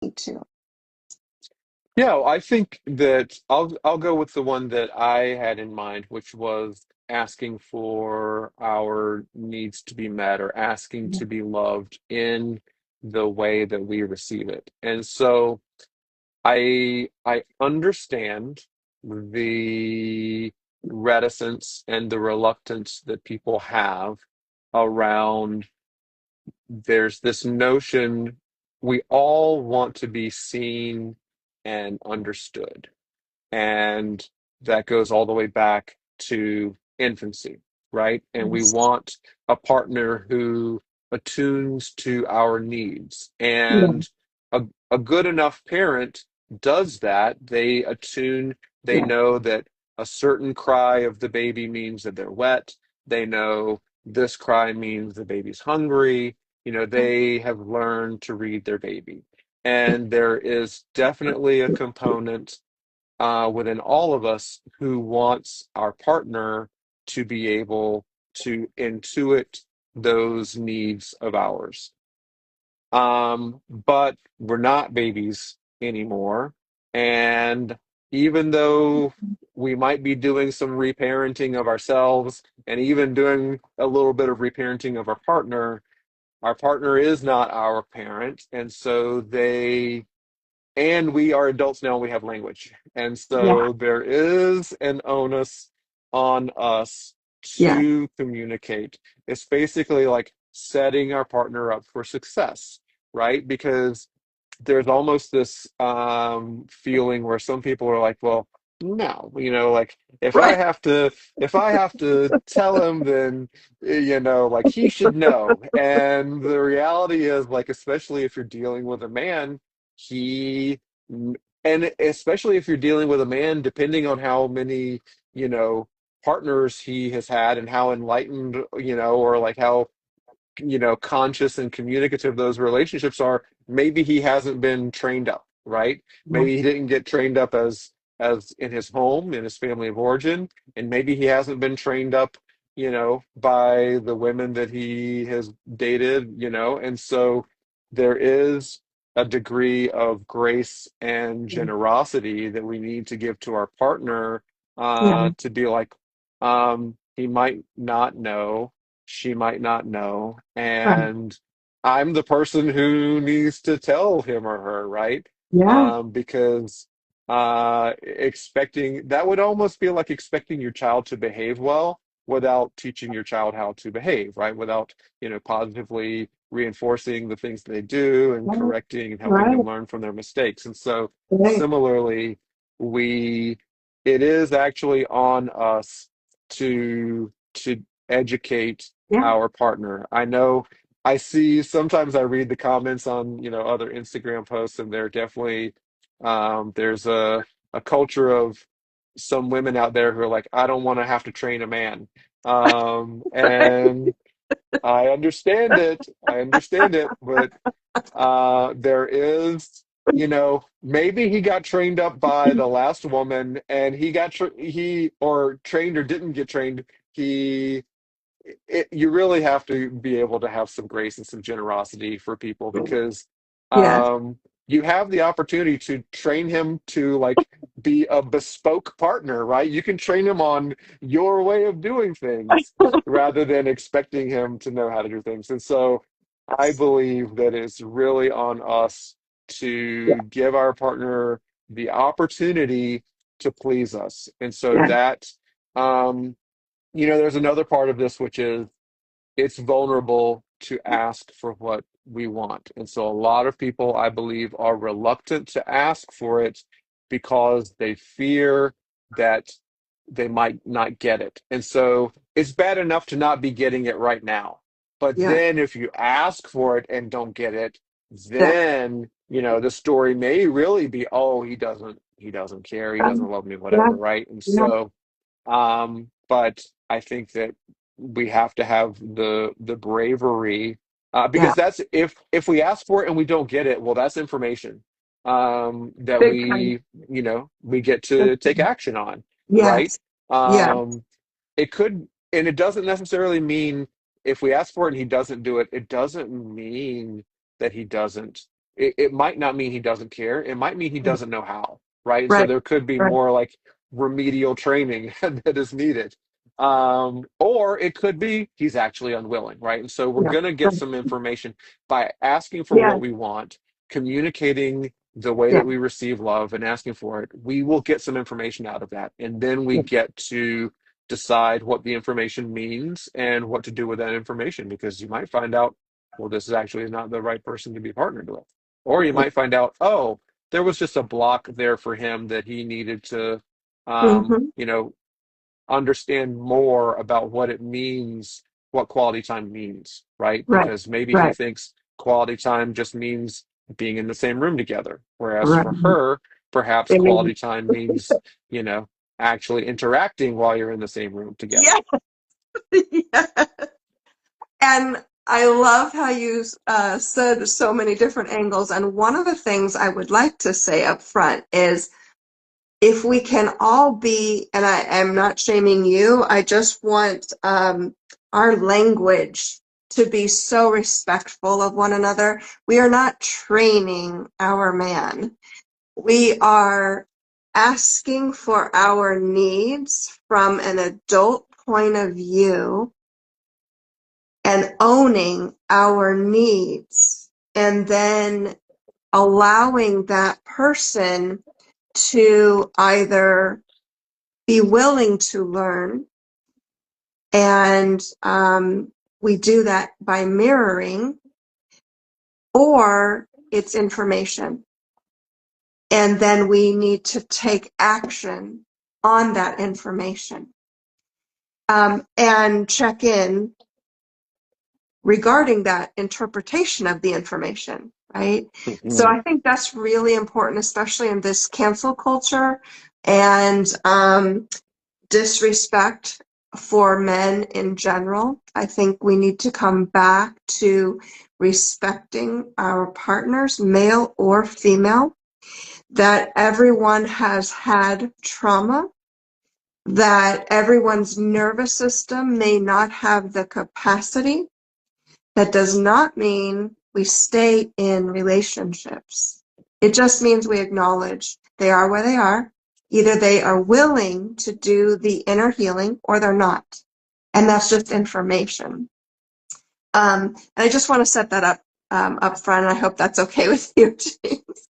Me too. Yeah, I think that I'll go with the one that I had in mind, which was asking for our needs to be met or asking to be loved in the way that we receive it. And so I understand the reticence and the reluctance that people have around there's this notion we all want to be seen and understood. And that goes all the way back to infancy, right? And we Yes. want a partner who attunes to our needs. Yeah. And a, a good enough parent does that. They attune, they Yeah. know that a certain cry of the baby means that they're wet. They know this cry means the baby's hungry. They have learned to read their baby. And there is definitely a component within all of us who wants our partner to be able to intuit those needs of ours. But we're not babies anymore. And even though we might be doing some reparenting of ourselves and even doing a little bit of reparenting of our partner is not our parent. And so and we are adults now, we have language. And Yeah. so there is an onus on us Yeah. to communicate. It's basically like setting our partner up for success, right? Because there's almost this feeling where some people are like, well, no, like Right. if I have to tell him, then like he should know. And the reality is, like, especially if you're dealing with a man, he and especially if you're dealing with a man, depending on how many, you know, partners he has had and how enlightened, or like how conscious and communicative those relationships are, maybe he hasn't been trained up, right? Yeah. Maybe he didn't get trained up as in his home, in his family of origin, and maybe he hasn't been trained up, by the women that he has dated, and so there is a degree of grace and generosity that we need to give to our partner, Yeah. to be like, he might not know, she might not know, Right. and I'm the person who needs to tell him or her, right? Yeah. Because expecting that would almost feel like expecting your child to behave well without teaching your child how to behave, right? Without, positively reinforcing the things they do and Right. correcting and helping them Right. learn from their mistakes. And so Right. similarly, we it is actually on us to educate Yeah. our partner. I know I see sometimes I read the comments on, other Instagram posts, and they're definitely there's a culture of some women out there who are like, I don't want to have to train a man. And I understand it. I understand it, but there is, maybe he got trained up by the last woman, and he or trained or didn't get trained. He you really have to be able to have some grace and some generosity for people because Yes. um, you have the opportunity to train him to like be a bespoke partner, right? You can train him on your way of doing things rather than expecting him to know how to do things. And so I believe that it's really on us Yeah. to give our partner the opportunity to please us. And so Yeah. that um, there's another part of this, which is it's vulnerable to ask for what we want. And so a lot of people, I believe, are reluctant to ask for it because they fear that they might not get it. And so it's bad enough to not be getting it right now. But Yeah. then if you ask for it and don't get it, That. then, the story may really be, oh, he doesn't care, he doesn't love me, Yeah. whatever, right? And Yeah. so but I think that we have to have the bravery, Yeah. because that's if we ask for it and we don't get it, well, that's information that Big time. we get Big to take time. action on, right? Yes. Yeah. Um, it could, and it doesn't necessarily mean if we ask for it and he doesn't do it, it doesn't mean that he doesn't it might not mean he doesn't care. It might mean he doesn't know how, right? And so Right. there could be Right. more like remedial training that is needed. Or it could be he's actually unwilling, right? And so we're Yeah. going to get Right. some information by asking for Yeah. what we want, communicating the way Yeah. that we receive love and asking for it. We will get some information out of that. And then we Yeah. get to decide what the information means and what to do with that information, because you might find out, well, this is actually not the right person to be partnered with. Or you might find out, oh, there was just a block there for him that he needed to, Mm-hmm. you know, understand more about what it means, what quality time means, right? Right. Because maybe he Right. thinks quality time just means being in the same room together. Whereas Right. for her, perhaps I mean, quality time means, you know, actually interacting while you're in the same room together. yeah. Yeah. And I love how you said so many different angles. And one of the things I would like to say up front is if we can all be, and I am not shaming you, I just want our language to be so respectful of one another. We are not training our man. We are asking for our needs from an adult point of view and owning our needs, and then allowing that person to either be willing to learn, and we do that by mirroring, or it's information. And then we need to take action on that information, and check in regarding that interpretation of the information, right? So Mhm. I think that's really important, especially in this cancel culture and disrespect for men in general. I think we need to come back to respecting our partners, male or female, that everyone has had trauma, that everyone's nervous system may not have the capacity. That does not mean we stay in relationships. It just means we acknowledge they are where they are. Either they are willing to do the inner healing or they're not. And that's just information. And I just want to set that up front. And I hope that's okay with you, James.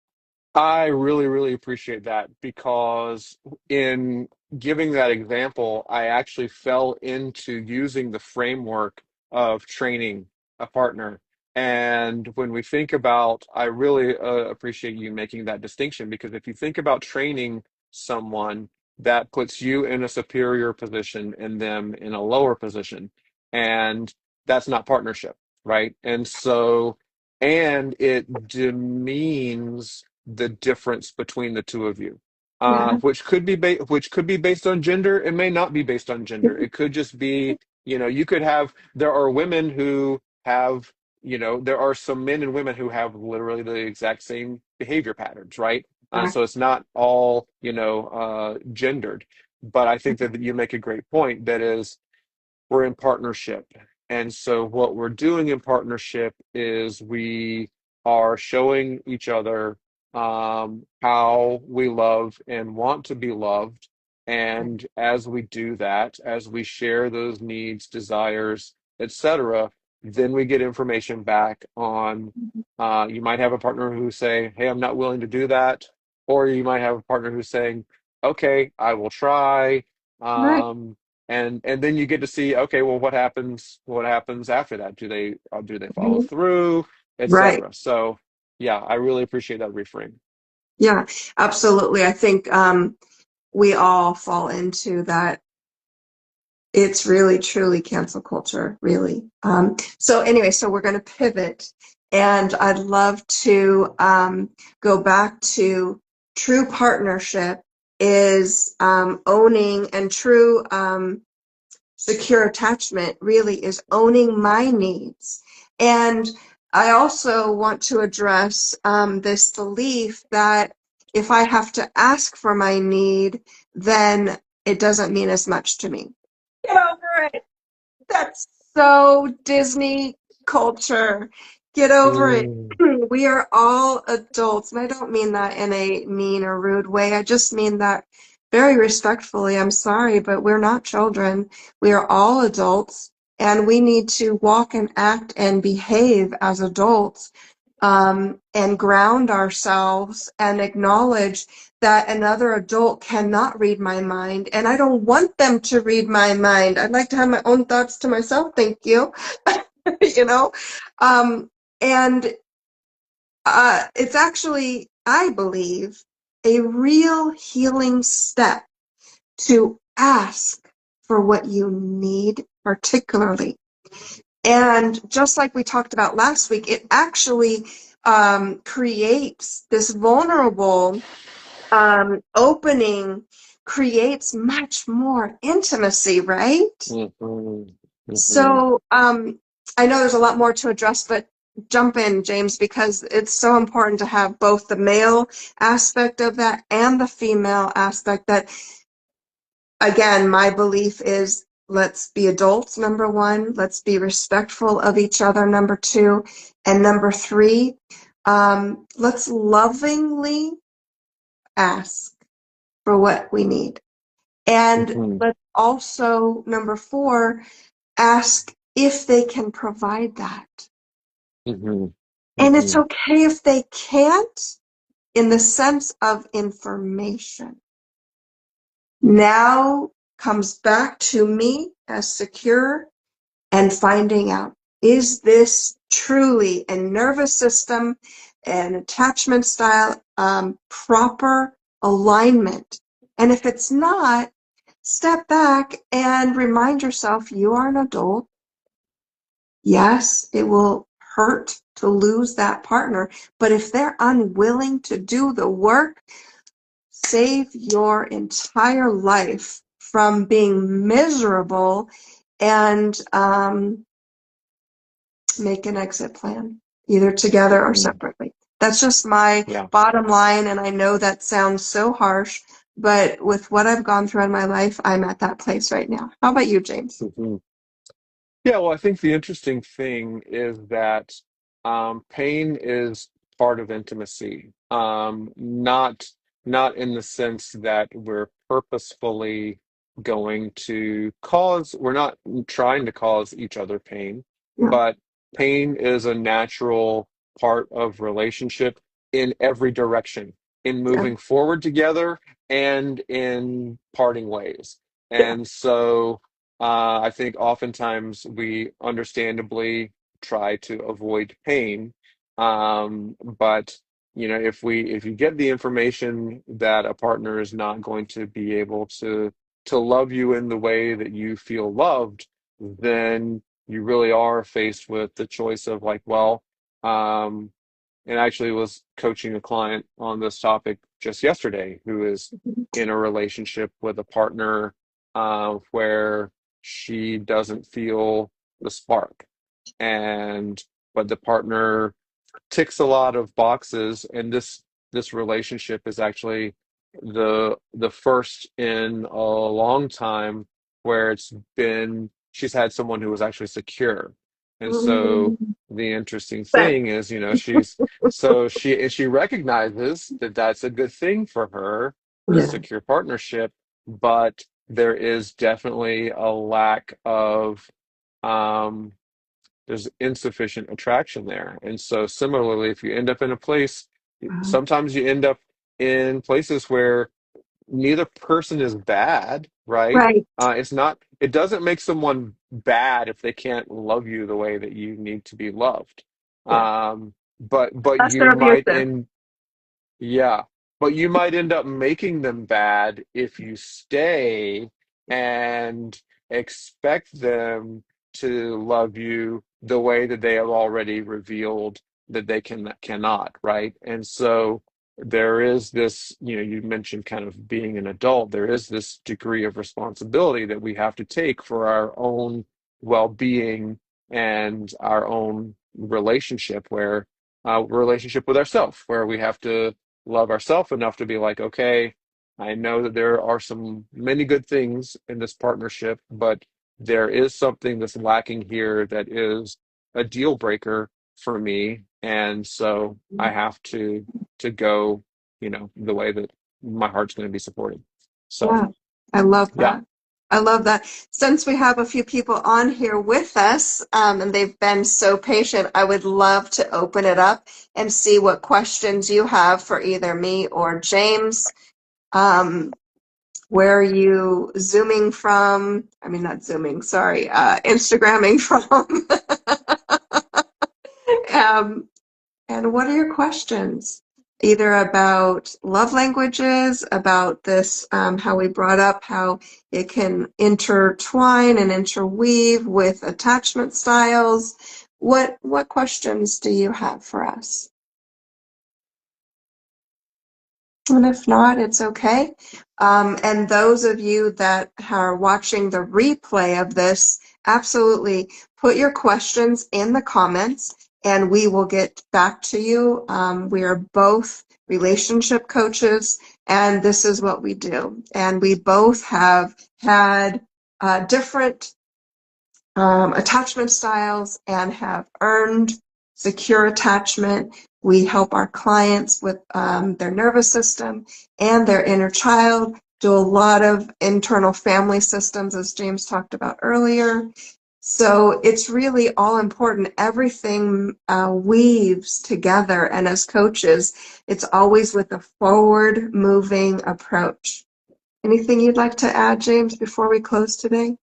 I really, really appreciate that, because in giving that example, I actually fell into using the framework of training a partner. And when we think about, I really appreciate you making that distinction, because if you think about training someone, that puts you in a superior position and them in a lower position. And that's not partnership, right? And so, and it demeans the difference between the two of you, Yeah. which could be based on gender. It may not be based on gender. It could just be, you could have. There are women who have, there are some men and women who have literally the exact same behavior patterns, right? So it's not all, gendered. But I think that you make a great point. That is, we're in partnership. And so what we're doing in partnership is we are showing each other how we love and want to be loved. And as we do that, as we share those needs, desires, etc., then we get information back on, you might have a partner who say, hey, I'm not willing to do that. Or you might have a partner who's saying, okay, I will try. Right. And then you get to see, okay, well, what happens after that? Do they follow through, Right. etc. So yeah, I really appreciate that reframe. Yeah, absolutely. I think we all fall into that. It's really truly cancel culture, really. So anyway, so we're going to pivot, and I'd love to go back to true partnership is owning, and true secure attachment really is owning my needs. And I also want to address this belief that if I have to ask for my need, then it doesn't mean as much to me. Get over it. That's so Disney culture. Get over it. Mm, We are all adults, and I don't mean that in a mean or rude way. I just mean that very respectfully. I'm sorry, but we're not children. We are all adults, and we need to walk and act and behave as adults, and ground ourselves and acknowledge that another adult cannot read my mind, and I don't want them to read my mind. I'd like to have my own thoughts to myself, thank you. You know? Um, and it's actually, I believe, a real healing step to ask for what you need, particularly. And just like we talked about last week, it actually creates this vulnerable opening, creates much more intimacy, right? mhm, mhm, So, I know there's a lot more to address, but jump in, James, because it's so important to have both the male aspect of that and the female aspect. That, again, my belief is let's be adults, number one, let's be respectful of each other, number two, and number three, let's lovingly ask for what we need. And mhm, let's also, number four, ask if they can provide that. mhm, And it's mhm, okay if they can't, in the sense of information. Now comes back to me as secure and finding out, is this truly a nervous system and attachment style proper alignment? And if it's not, step back and remind yourself you are an adult. Yes, it will hurt to lose that partner, but if they're unwilling to do the work, save your entire life from being miserable, and make an exit plan, either together or mhm. separately. That's just my Yeah. bottom line, and I know that sounds so harsh, but with what I've gone through in my life, I'm at that place right now. How about you, James? Mhm. Yeah, well, I think the interesting thing is that pain is part of intimacy. Not in the sense that we're purposefully going to cause, we're not trying to cause each other pain, Yeah, but pain is a natural part of relationship in every direction, in yeah, moving forward together and in parting ways. yeah. And so I think oftentimes we understandably try to avoid pain. But if you get the information that a partner is not going to be able to love you in the way that you feel loved, then you really are faced with the choice of like, well, um, and I actually was coaching a client on this topic just yesterday who is in a relationship with a partner where she doesn't feel the spark. And but the partner ticks a lot of boxes, and this relationship is actually the first in a long time where she's had someone who was actually secure. And so Mm, the interesting thanks. thing is, she recognizes that that's a good thing for her, the Yeah. secure partnership, but there is definitely a lack of um there's insufficient attraction there. And so similarly, if you end up in a place, sometimes you end up in places where neither person is bad, right? Right. It doesn't make someone bad if they can't love you the way that you need to be loved. Yeah. But Unless they're you might abusive. end yeah, but you might end up making them bad if you stay and expect them to love you the way that they have already revealed that they cannot, right? And so there is this, you mentioned kind of being an adult, there is this degree of responsibility that we have to take for our own well-being and our own relationship with ourselves, where we have to love ourselves enough to be like, okay, I know that there are many good things in this partnership, but there is something that's lacking here that is a deal breaker for me, and so I have to go, the way that my heart's going to be supported. So Yeah, I love yeah. that. I love that. Since we have a few people on here with us, and they've been so patient, I would love to open it up and see what questions you have for either me or James. Um, where are you zooming from? I mean, not zooming, sorry, Instagramming from. um, And what are your questions? Either about love languages, about this, how we brought up how it can intertwine and interweave with attachment styles. What questions do you have for us? And if not, it's okay. And those of you that are watching the replay of this, absolutely put your questions in the comments and we will get back to you. We are both relationship coaches and this is what we do. And we both have had different attachment styles and have earned secure attachment. We help our clients with their nervous system and their inner child, do a lot of internal family systems, as James talked about earlier. So it's really all important. Everything weaves together. And as coaches, it's always with a forward moving approach. Anything you'd like to add, James, before we close today?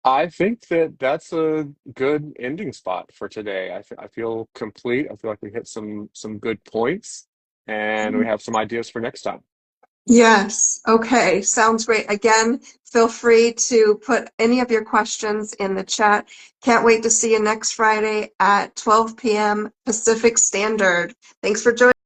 I think that that's a good ending spot for today. I feel complete. I feel like we hit some good points, and we have some ideas for next time. Yes. Okay. Sounds great. Again, feel free to put any of your questions in the chat. Can't wait to see you next Friday at 12 p.m. Pacific Standard. Thanks for joining.